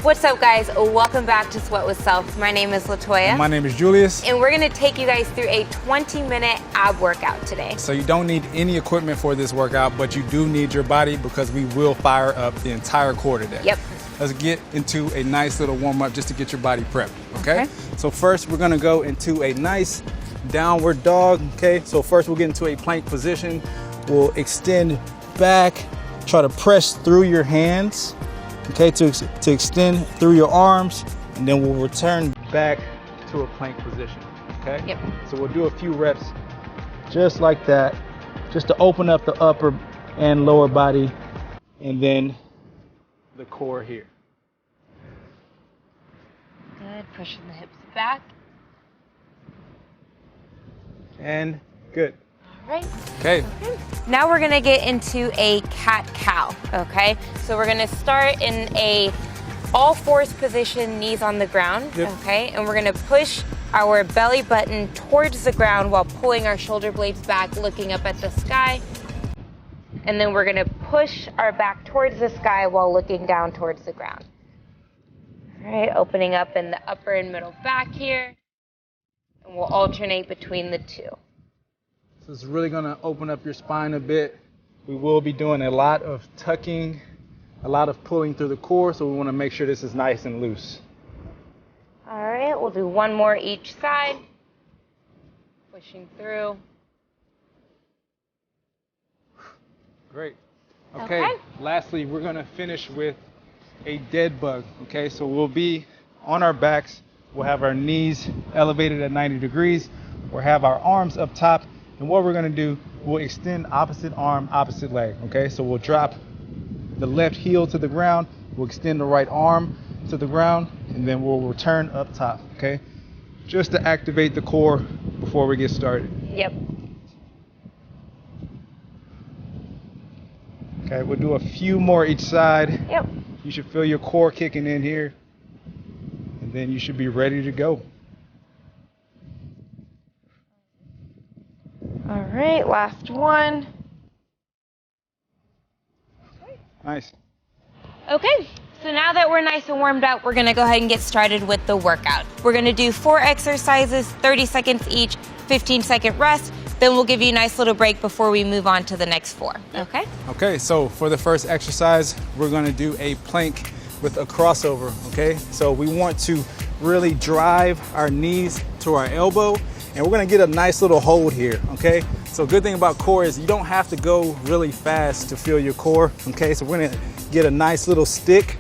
What's up, guys? Welcome back to Sweat with Self. My name is LaToya. And my name is Julius. And we're gonna take you guys through a 20-minute ab workout today. So you don't need any equipment for this workout, but you do need your body because we will fire up the entire core today. Yep. Let's get into a nice little warm-up just to get your body prepped, okay? So first, we're gonna go into a nice downward dog, okay? So first, we'll get into a plank position. We'll extend back, try to press through your hands, okay, to extend through your arms, and then we'll return back to a plank position, okay? Yep. So we'll do a few reps just like that, just to open up the upper and lower body, and then the core here. Good, pushing the hips back. And good. All right. Okay. Now we're gonna get into a cat-cow, okay? So we're gonna start in a all-fours position, knees on the ground, okay? And we're gonna push our belly button towards the ground while pulling our shoulder blades back, looking up at the sky. And then we're gonna push our back towards the sky while looking down towards the ground. All right, opening up in the upper and middle back here. And we'll alternate between the two. So it's really gonna open up your spine a bit. We will be doing a lot of tucking, a lot of pulling through the core, so we wanna make sure this is nice and loose. All right, we'll do one more each side. Pushing through. Great. Okay. Lastly, we're gonna finish with a dead bug, okay? So we'll be on our backs. We'll have our knees elevated at 90 degrees. We'll have our arms up top. And what we're gonna do, we'll extend opposite arm, opposite leg, okay? So we'll drop the left heel to the ground. We'll extend the right arm to the ground, and then we'll return up top, okay? Just to activate the core before we get started. Yep. Okay, we'll do a few more each side. Yep. You should feel your core kicking in here, and then you should be ready to go. All right, last one. Nice. Okay, so now that we're nice and warmed up, we're gonna go ahead and get started with the workout. We're gonna do 4 exercises, 30 seconds each, 15-second rest. Then we'll give you a nice little break before we move on to the next 4, okay? Okay, so for the first exercise, we're gonna do a plank with a crossover, okay? So we want to really drive our knees to our elbow, and we're gonna get a nice little hold here, okay? So good thing about core is you don't have to go really fast to feel your core, okay? So we're gonna get a nice little stick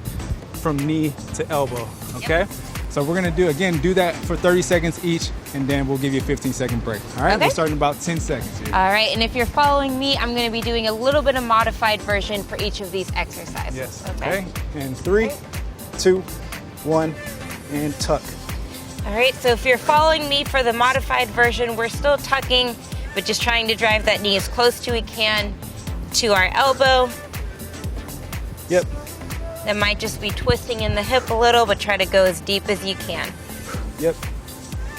from knee to elbow, okay? So we're gonna do that for 30 seconds each, and then we'll give you a 15-second break. All right, we'll start in about 10 seconds here. All right, and if you're following me, I'm gonna be doing a little bit of modified version for each of these exercises. Yes, okay. And 3, 2, 1, and tuck. All right, so if you're following me for the modified version, we're still tucking, but just trying to drive that knee as close to we can to our elbow. Yep. That might just be twisting in the hip a little, but try to go as deep as you can. Yep.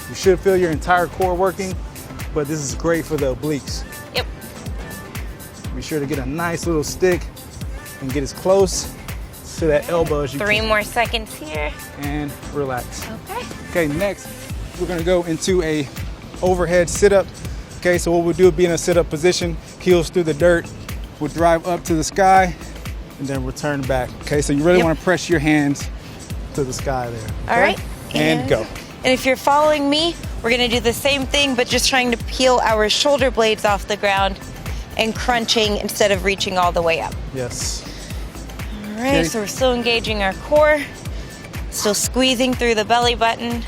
You should feel your entire core working, but this is great for the obliques. Yep. Be sure to get a nice little stick and get as close to that elbow as you can. 3 more seconds here. And relax. Okay. Okay, next, we're gonna go into a overhead sit-up. Okay, so what we'll do is be in a sit-up position, heels through the dirt. We'll drive up to the sky, and then return back. Okay, so you really want to press your hands to the sky there. Okay? All right. And go. And if you're following me, we're gonna do the same thing, but just trying to peel our shoulder blades off the ground and crunching instead of reaching all the way up. Yes. All right, so we're still engaging our core, still squeezing through the belly button.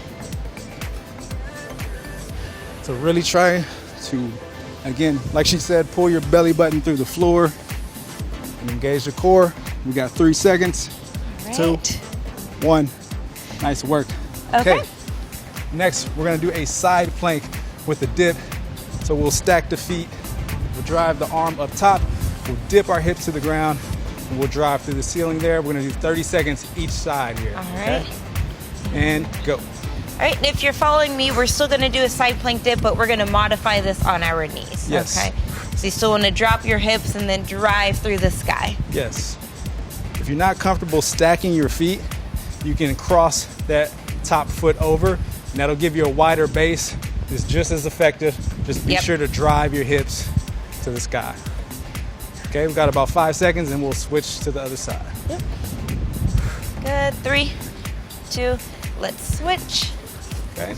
So really try to, again, like she said, pull your belly button through the floor and engage the core. We got 3 seconds. All right. 2, 1. Nice work. Okay. Next, we're gonna do a side plank with a dip. So we'll stack the feet. We'll drive the arm up top. We'll dip our hips to the ground, and we'll drive through the ceiling there. We're gonna do 30 seconds each side here. All right. Okay? And go. All right, and if you're following me, we're still gonna do a side plank dip, but we're gonna modify this on our knees. Yes. Okay. So you still wanna drop your hips and then drive through the sky. Yes. If you're not comfortable stacking your feet, you can cross that top foot over, and that'll give you a wider base. It's just as effective. Just be sure to drive your hips to the sky. Okay, we've got about 5 seconds and we'll switch to the other side. Yep. Good, 3, 2, let's switch. Okay.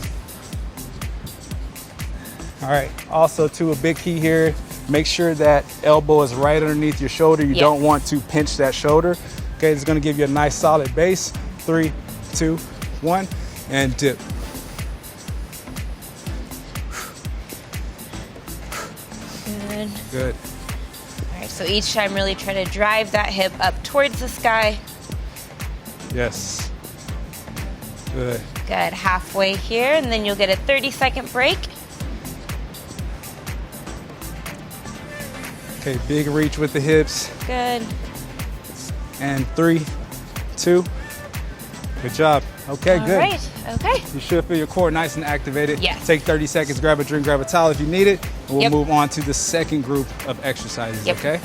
All right, also too, a big key here, make sure that elbow is right underneath your shoulder. You don't want to pinch that shoulder. Okay, it's gonna give you a nice solid base. 3, 2, 1, and dip. Good. Good. All right, so each time really try to drive that hip up towards the sky. Yes. Good. Good, halfway here, and then you'll get a 30-second break. Okay, big reach with the hips. Good. And 3, 2, good job. Okay, good. All right, okay. You should feel your core nice and activated. Yes. Take 30 seconds, grab a drink, grab a towel if you need it, and we'll Yep. move on to the second group of exercises, Yep. okay?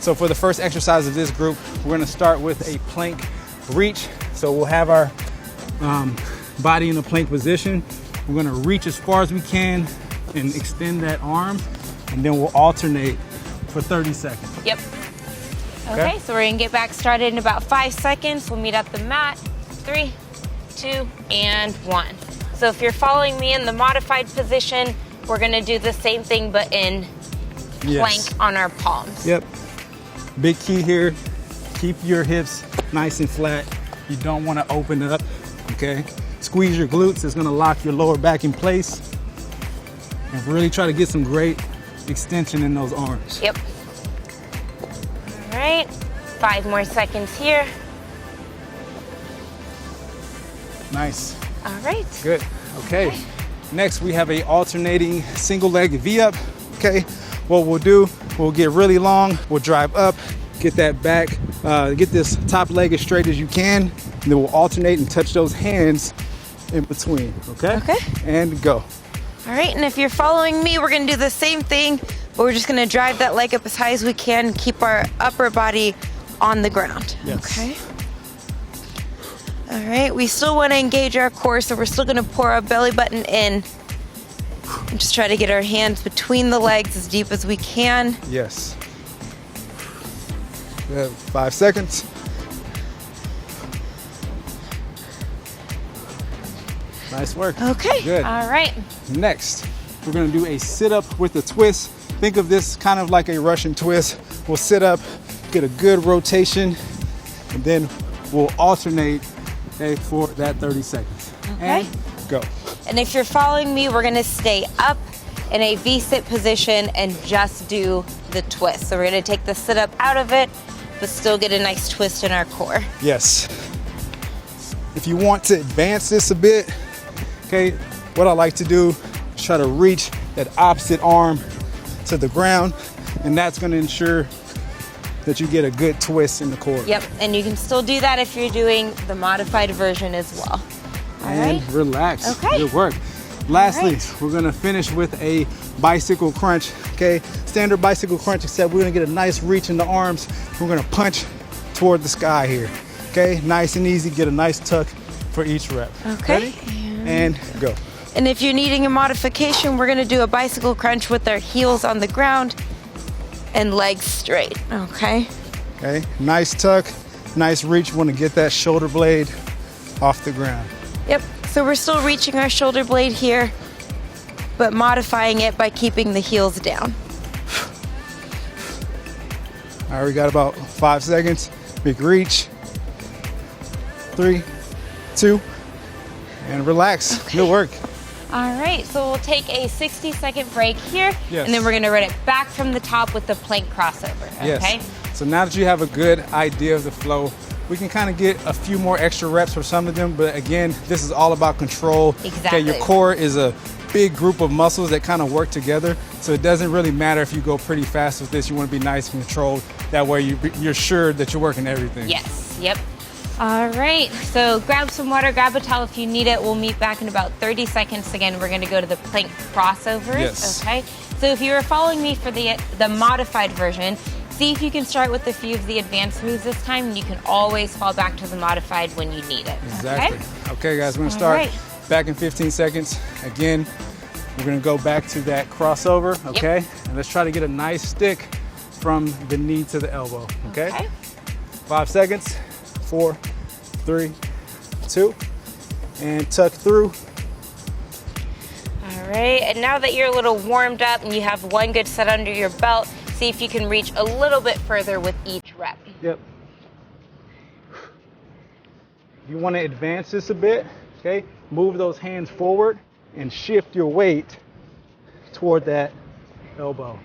So for the first exercise of this group, we're gonna start with a plank reach. So we'll have our body in a plank position. We're gonna reach as far as we can and extend that arm, and then we'll alternate for 30 seconds. Yep. Okay, so we're gonna get back started in about 5 seconds. We'll meet at the mat. 3, 2, and 1. So if you're following me in the modified position, we're gonna do the same thing but in plank on our palms. Yep. Big key here, keep your hips nice and flat. You don't wanna open up, okay? Squeeze your glutes, it's gonna lock your lower back in place. And really try to get some great extension in those arms. Yep. All right, 5 more seconds here. Nice. All right. Good. Okay. Next, we have a alternating single leg V-up. Okay. What we'll do, we'll get really long. We'll drive up, get that back, get this top leg as straight as you can, and then we'll alternate and touch those hands in between. Okay. Okay. And go. All right, and if you're following me, we're gonna do the same thing, but we're just gonna drive that leg up as high as we can, keep our upper body on the ground. Yes. Okay. All right, we still wanna engage our core, so we're still gonna pour our belly button in and just try to get our hands between the legs as deep as we can. Yes. Good. 5 seconds. Nice work. Okay. Good. All right. Next, we're gonna do a sit-up with a twist. Think of this kind of like a Russian twist. We'll sit up, get a good rotation, and then we'll alternate, okay, for that 30 seconds. Okay. And go. And if you're following me, we're gonna stay up in a V-sit position and just do the twist. So we're gonna take the sit-up out of it, but still get a nice twist in our core. Yes. If you want to advance this a bit, okay, what I like to do is try to reach that opposite arm to the ground, and that's gonna ensure that you get a good twist in the core. Yep, and you can still do that if you're doing the modified version as well. All And right. relax. Okay. Good work. Lastly, right. we're gonna finish with a bicycle crunch, okay? Standard bicycle crunch, except we're gonna get a nice reach in the arms. We're gonna punch toward the sky here, okay? Nice and easy, get a nice tuck for each rep. Okay. Ready? And go. And if you're needing a modification, we're gonna do a bicycle crunch with our heels on the ground and legs straight, okay? Okay, nice tuck, nice reach. Want to get that shoulder blade off the ground. Yep, so we're still reaching our shoulder blade here, but modifying it by keeping the heels down. All right, we got about 5 seconds. Big reach. 3, 2, and relax. Okay. Good work. All right, so we'll take a 60-second break here, Yes. and then we're gonna run it back from the top with the plank crossover, okay? Yes. So now that you have a good idea of the flow, we can kind of get a few more extra reps for some of them, but again, this is all about control. Exactly. Okay, your core is a big group of muscles that kind of work together, so it doesn't really matter if you go pretty fast with this. You want to be nice and controlled. That way you're sure that you're working everything. Yes, yep. All right, so grab some water, grab a towel if you need it. We'll meet back in about 30 seconds. Again, we're gonna go to the plank crossovers, Yes. okay? So if you were following me for the modified version, see see if you can start with a few of the advanced moves this time, and you can always fall back to the modified when you need it. Exactly. Okay, guys, we're gonna start back in 15 seconds. Again, we're gonna go back to that crossover, okay? Yep. And let's try to get a nice stick from the knee to the elbow, okay? 5 seconds, 4, 3, 2, and tuck through. All right, and now that you're a little warmed up and you have one good set under your belt, see if you can reach a little bit further with each rep. Yep. You want to advance this a bit, okay? Move those hands forward and shift your weight toward that elbow.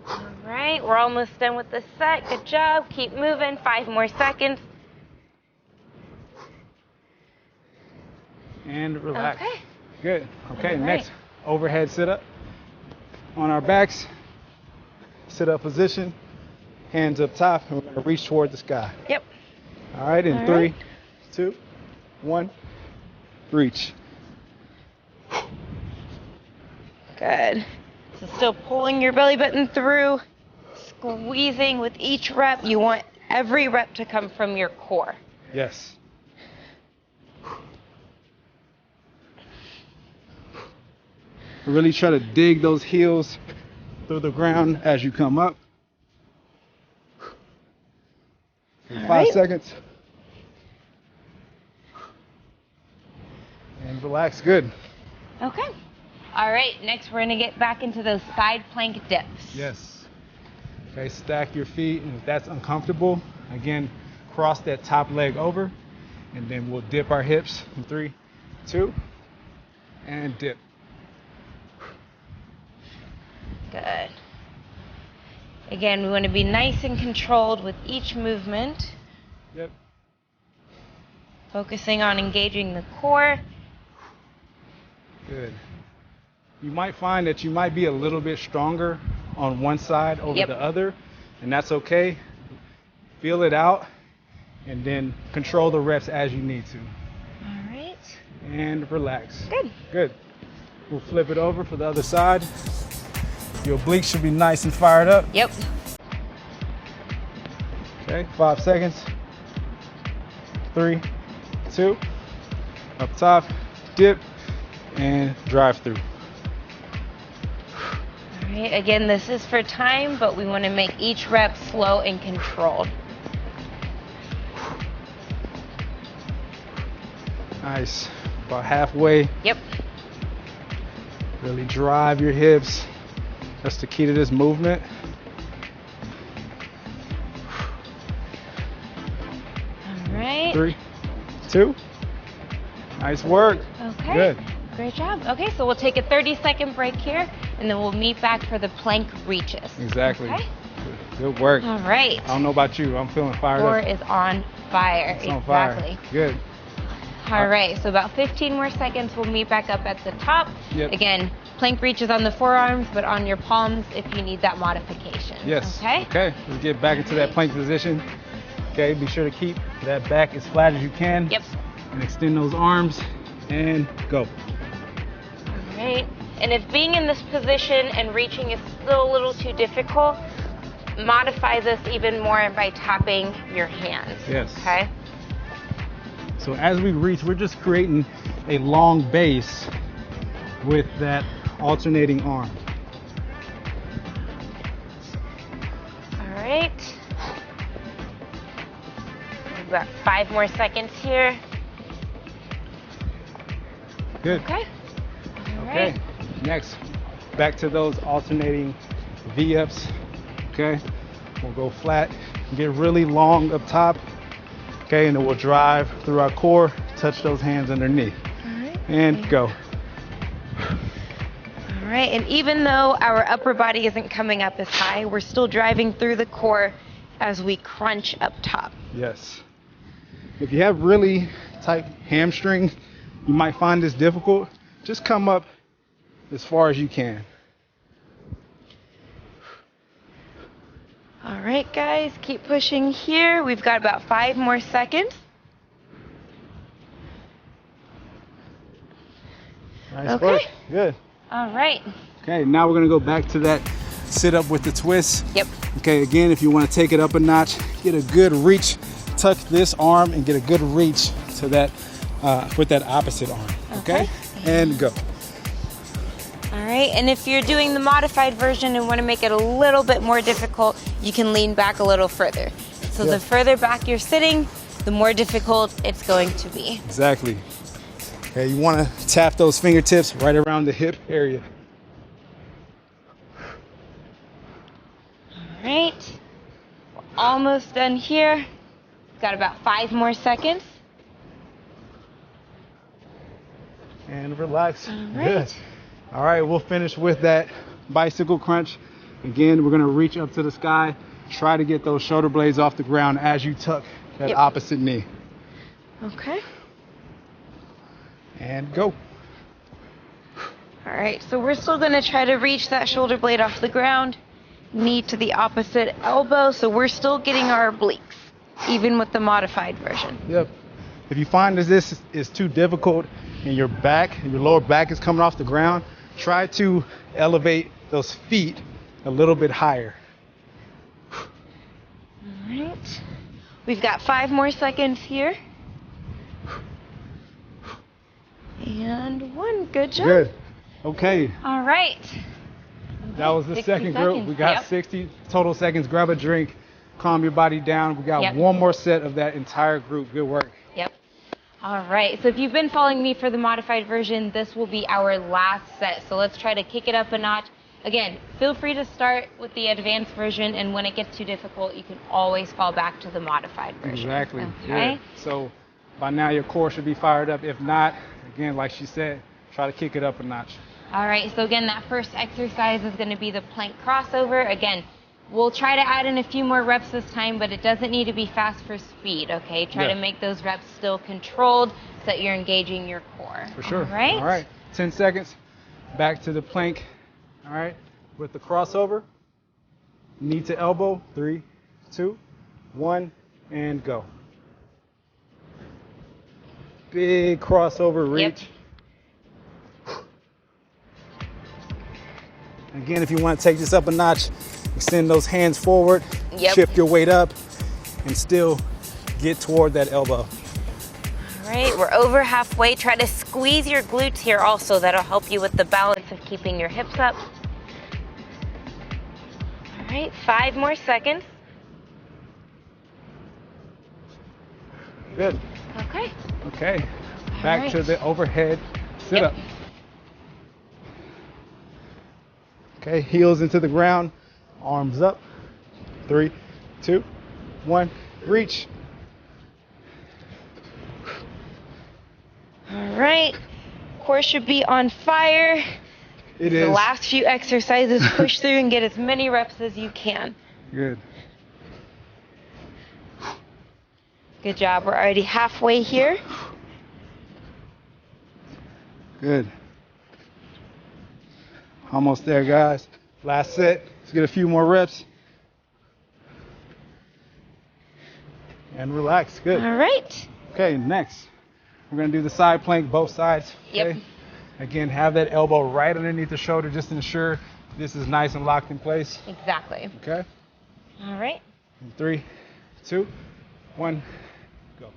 All right, we're almost done with the set. Good job. Keep moving. 5 more seconds. And relax. Okay. Good. Okay, All right. Next, overhead sit-up. On our backs, sit-up position, hands up top, and we're going to reach toward the sky. Yep. All right, in 3, 2, 1, reach. Good. So still pulling your belly button through, squeezing with each rep. You want every rep to come from your core. Yes. Really try to dig those heels through the ground as you come up. 5 seconds. And relax, good. Okay. All right, next we're gonna get back into those side plank dips. Yes. Okay, stack your feet, and if that's uncomfortable, again, cross that top leg over, and then we'll dip our hips in 3, 2, and dip. Good. Again, we want to be nice and controlled with each movement. Yep. Focusing on engaging the core. Good. You might find that you might be a little bit stronger on one side over the other, and that's okay. Feel it out, and then control the reps as you need to. All right. And relax. Good. Good. We'll flip it over for the other side. Your obliques should be nice and fired up. Yep. Okay, 5 seconds. 3, 2, up top, dip, and drive through. All right, again, this is for time, but we want to make each rep slow and controlled. Nice. About halfway. Yep. Really drive your hips. That's the key to this movement. All right. 3, 2. Nice work. Okay. Good. Great job. Okay, so we'll take a 30-second break here, and then we'll meet back for the plank reaches. Exactly. Okay. Good work. All right. I don't know about you. I'm feeling fired Core up. is on fire. It's on fire. Exactly. Good. All right, so about 15 more seconds, we'll meet back up at the top. Yep. Again, plank reaches on the forearms, but on your palms if you need that modification. Yes. Okay? Okay, let's get back into that plank position. Okay, be sure to keep that back as flat as you can. Yep. And extend those arms, and go. All right, and if being in this position and reaching is still a little too difficult, modify this even more by tapping your hands. Yes. Okay? So as we reach, we're just creating a long base with that alternating arm. All right. We've got 5 more seconds here. Good. Okay. All Okay. right. Next, back to those alternating V-ups. Okay. We'll go flat, get really long up top. Okay, and then we'll drive through our core, touch those hands underneath. All right. And go. All right, and even though our upper body isn't coming up as high, we're still driving through the core as we crunch up top. Yes. If you have really tight hamstrings, you might find this difficult. Just come up as far as you can. All right, guys, keep pushing here. We've got about 5 more seconds. Nice work. Good. All right. Okay, now we're gonna go back to that sit up with the twist. Yep. Okay, again, if you want to take it up a notch, get a good reach, tuck this arm and get a good reach to that with that opposite arm. Okay? And go. All right, and if you're doing the modified version and want to make it a little bit more difficult, you can lean back a little further. So the further back you're sitting, the more difficult it's going to be. Exactly. Okay, you want to tap those fingertips right around the hip area. All right, we're almost done here. Got about 5 more seconds. And relax. All right. Good. All right, we'll finish with that bicycle crunch. Again, we're gonna reach up to the sky. Try to get those shoulder blades off the ground as you tuck that opposite knee. Okay. And go. All right, so we're still gonna try to reach that shoulder blade off the ground, knee to the opposite elbow, so we're still getting our obliques, even with the modified version. Yep. If you find that this is too difficult and your lower back is coming off the ground, try to elevate those feet a little bit higher. All right. We've got 5 more seconds here. And 1. Good job. Good. Okay. All right. That was the second group. We got 60 total seconds. Grab a drink, calm your body down. We got one more set of that entire group. Good work. Yep. All right, so if you've been following me for the modified version, this will be our last set. So let's try to kick it up a notch. Again, feel free to start with the advanced version, and when it gets too difficult, you can always fall back to the modified version. Exactly. Okay. Yeah. So by now your core should be fired up. If not, again, like she said, try to kick it up a notch. All right, so again, that first exercise is going to be the plank crossover. Again, we'll try to add in a few more reps this time, but it doesn't need to be fast for speed, okay? Try to make those reps still controlled so that you're engaging your core. For sure. All right? All right. 10 seconds. Back to the plank. All right. With the crossover. Knee to elbow. 3, 2, 1, and go. Big crossover reach. Again, if you want to take this up a notch, extend those hands forward, shift your weight up, and still get toward that elbow. All right, we're over halfway. Try to squeeze your glutes here also. That'll help you with the balance of keeping your hips up. All right, 5 more seconds. Good. Okay. Okay, back to the overhead sit-up. Okay, heels into the ground, arms up. 3, 2, 1, reach. All right, core should be on fire. It is. The last few exercises, push through and get as many reps as you can. Good. Good job, we're already halfway here. Good. Almost there, guys. Last set. Let's get a few more reps. And relax. Good. All right. Okay, next. We're going to do the side plank, both sides. Okay? Yep. Again, have that elbow right underneath the shoulder just to ensure this is nice and locked in place. Exactly. Okay? All right. 3, 2, 1, go.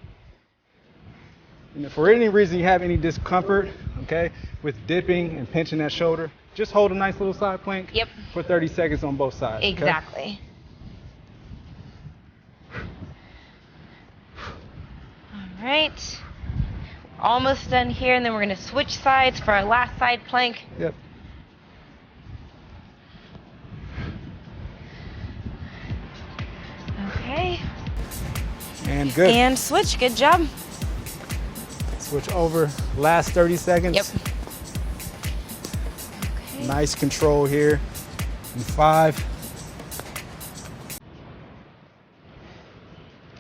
And if for any reason you have any discomfort, okay, with dipping and pinching that shoulder, just hold a nice little side plank for 30 seconds on both sides. Exactly. Okay? All right. Almost done here, and then we're going to switch sides for our last side plank. Yep. Okay. And good. And switch. Good job. Switch over. Last 30 seconds. Yep. Okay. Nice control here. In 5.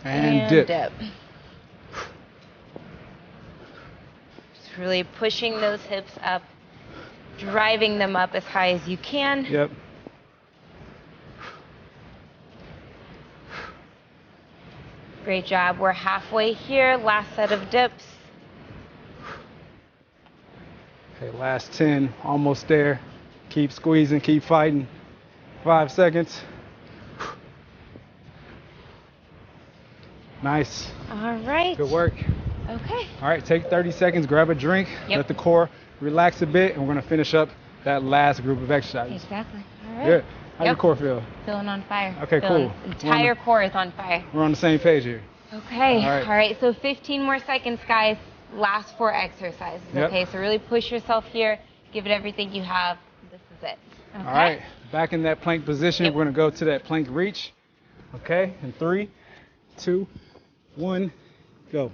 And dip. Just really pushing those hips up, driving them up as high as you can. Yep. Great job. We're halfway here. Last set of dips. Okay, last 10. Almost there. Keep squeezing, keep fighting. 5 seconds. Nice. All right. Good work. Okay. All right, take 30 seconds, grab a drink, let the core relax a bit, and we're gonna finish up that last group of exercises. Exactly. All right. Good. How's your core feel? Feeling on fire. Okay, cool. Entire core is on fire. We're on the same page here. Okay. All right. So 15 more seconds, guys. Last 4 exercises. Okay. So really push yourself here. Give it everything you have. This is it. Okay. All right. Back in that plank position. We're gonna go to that plank reach. Okay. In 3, 2, 1, go.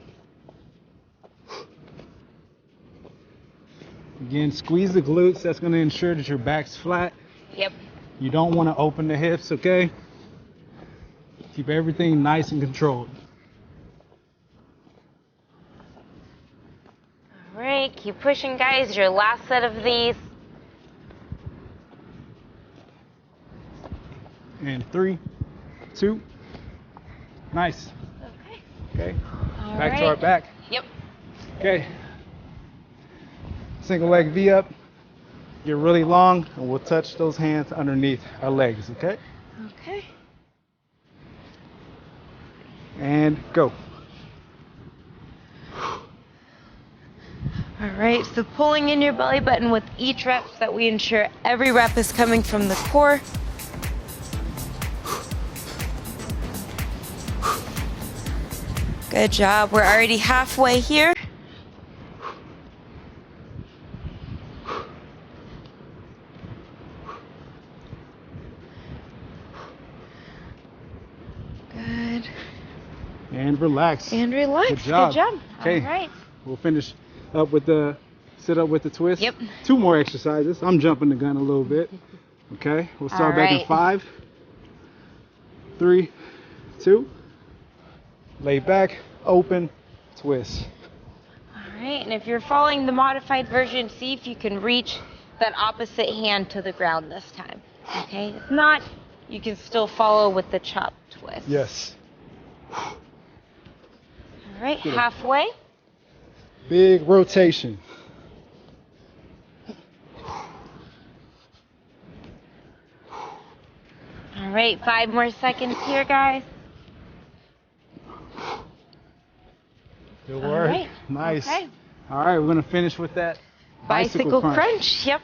Again, squeeze the glutes. That's going to ensure that your back's flat. Yep. You don't want to open the hips, okay? Keep everything nice and controlled. All right, keep pushing, guys. Your last set of these. And 3, 2, nice. Okay. Okay. All back right. to our back. Yep. Okay. Single leg V up. Get really long, and we'll touch those hands underneath our legs, okay? Okay. And go. All right, so pulling in your belly button with each rep so that we ensure every rep is coming from the core. Good job. We're already halfway here. Good. And relax. And relax. Good job. Good job. Okay. All right. We'll finish up with the sit up with the twist. Yep. 2 more exercises. I'm jumping the gun a little bit. Okay. We'll start back in 5, 3, 2. Lay back, open, twist. All right. And if you're following the modified version, see if you can reach that opposite hand to the ground this time. Okay. If not, you can still follow with the chop twist. Yes. All right. Halfway. Big rotation. All right, 5 more seconds here, guys. Good work. Right. Nice. Okay. All right, we're going to finish with that Bicycle crunch. Yep.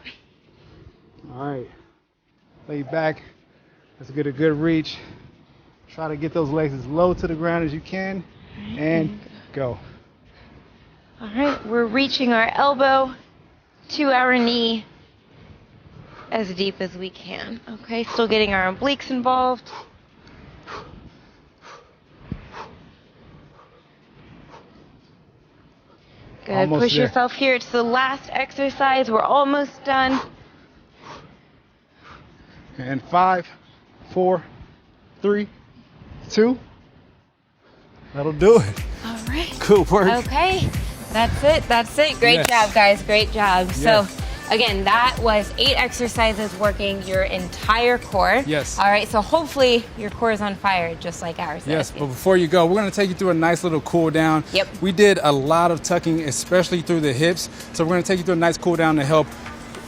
All right. Lay back. Let's get a good reach. Try to get those legs as low to the ground as you can. And go. All right, we're reaching our elbow to our knee as deep as we can. Okay, still getting our obliques involved. Good. Almost Push there. yourself here. It's the last exercise. We're almost done. And 5, 4, 3, 2. That'll do it. All right. Good work. Okay, that's it. That's it. Great Yes. job, guys. Great job. Yes. So, again, that was 8 exercises working your entire core. Yes. All right. So hopefully your core is on fire, just like ours. Yes, is. but before you go, we're going to take you through a nice little cool down. Yep. We did a lot of tucking, especially through the hips. So we're going to take you through a nice cool down to help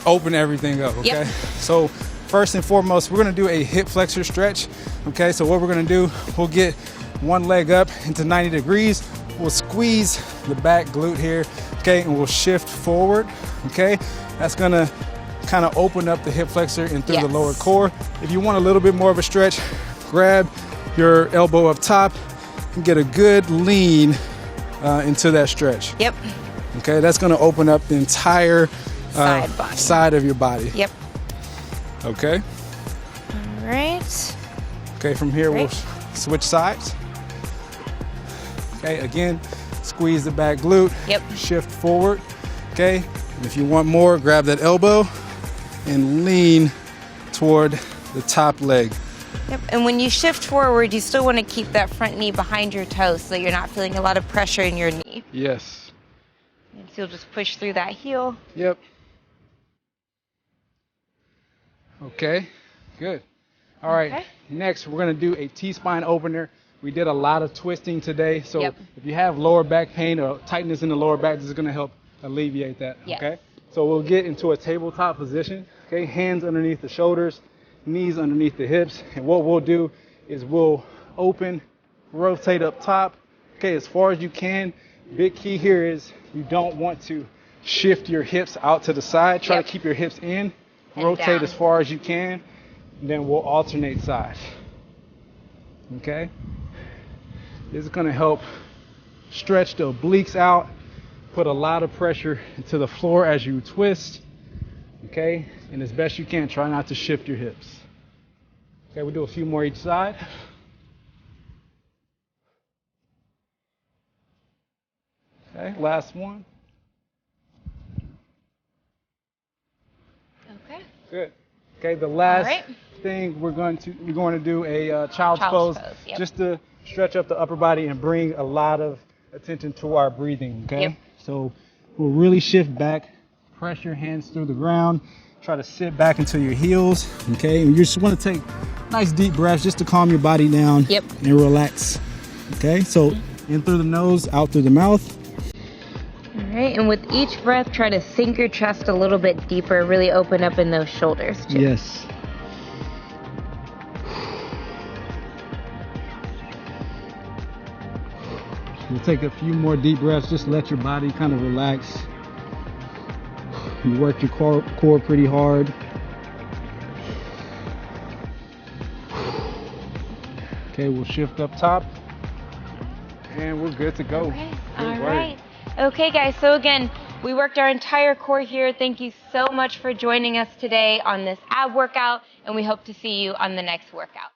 open everything up, okay? Yep. So first and foremost, we're going to do a hip flexor stretch, okay? So what we're going to do, we'll get one leg up into 90 degrees. We'll squeeze the back glute here, okay? And we'll shift forward, okay? That's going to kind of open up the hip flexor and through the lower core. If you want a little bit more of a stretch, grab your elbow up top and get a good lean into that stretch. Yep. Okay, that's going to open up the entire Side of your body. Yep. Okay. All right. Okay, from here we'll switch sides. Okay, again, squeeze the back glute. Yep. Shift forward. Okay, and if you want more, grab that elbow and lean toward the top leg. Yep. And when you shift forward, you still want to keep that front knee behind your toes so that you're not feeling a lot of pressure in your knee. Yes. And so you'll just push through that heel. Yep. Okay, good. All right, Okay. next we're gonna do a T-spine opener. We did a lot of twisting today, so Yep. if you have lower back pain or tightness in the lower back, this is gonna help alleviate that, Yes. okay? So we'll get into a tabletop position, okay? Hands underneath the shoulders, knees underneath the hips, and what we'll do is we'll open, rotate up top, Okay, as far as you can. Big key here is you don't want to shift your hips out to the side. Try to keep your hips in, rotate down as far as you can, and then we'll alternate sides. Okay? This is going to help stretch the obliques out, put a lot of pressure into the floor as you twist. Okay? And as best you can, try not to shift your hips. Okay, we'll do a few more each side. Okay, last one. Okay. Good. Okay, the last thing we're going to do a child's pose, just to stretch up the upper body and bring a lot of attention to our breathing. Okay. So we'll really shift back, press your hands through the ground, try to sit back into your heels. Okay, and you just want to take nice deep breaths just to calm your body down. And relax. Okay, so in through the nose, out through the mouth. All right, and with each breath, try to sink your chest a little bit deeper, really open up in those shoulders too. Yes. We'll take a few more deep breaths, just let your body kind of relax. You work your core pretty hard. Okay, we'll shift up top, and we're good to go. Okay. All right. Okay, guys, so again, we worked our entire core here. Thank you so much for joining us today on this ab workout, and we hope to see you on the next workout.